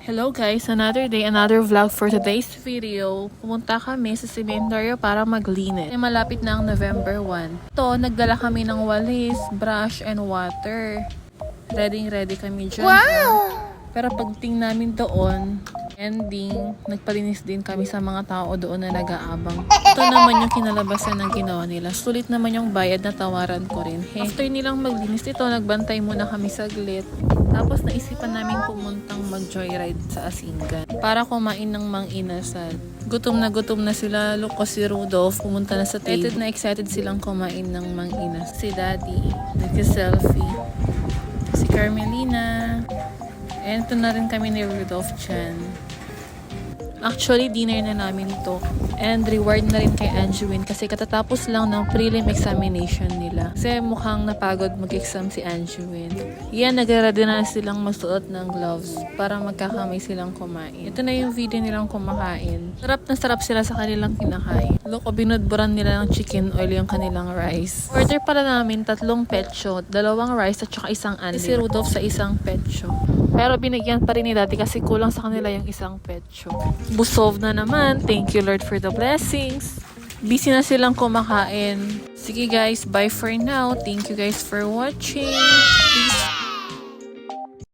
Hello guys, another day, another vlog for today's video. Pumunta kami sa sementeryo para maglinis. Malapit na ang November 1. Ito, nagdala kami ng walis, brush, and water. Ready kami dyan. Wow! Pero pagting namin doon, ending, nagpalinis din kami sa mga tao doon na nag-aabang. Ito naman yung kinalabasan ng ginawa nila. Sulit naman yung bayad na tawaran ko rin. After nilang maglinis ito, nagbantay muna kami saglit. Tapos naisipan namin pumuntang mag-joyride sa Asingan para kumain ng Mang Inasal. Gutom na sila. Look ko si Rudolph, pumunta na sa table. Excited silang kumain ng Mang Inasal. Si Daddy, nag-selfie. Si Carmelina. And ito na rin kami ni Rudolph dyan. Actually, dinner na namin ito. And reward na rin kay Anjuin kasi katatapos lang ng prelim examination nila. Kasi mukhang napagod mag-exam si Anjuin. Yan, nag-ready na silang magsuot ng gloves para magkakamay silang kumain. Ito na yung video nilang kumakain. Sarap na sarap sila sa kanilang kinakain. Look, binudburan nila ng chicken oil yung kanilang rice. Order pala namin 3 pecho, 2 rice at saka 1 onion. Si Rudolph sa 1 pecho. Pero binigyan pa rin ni Daddy kasi kulang sa kanila yung 1 pecho. Busog na naman. Thank you Lord for the blessings. Busy na silang kumakain. Sige guys, bye for now. Thank you guys for watching.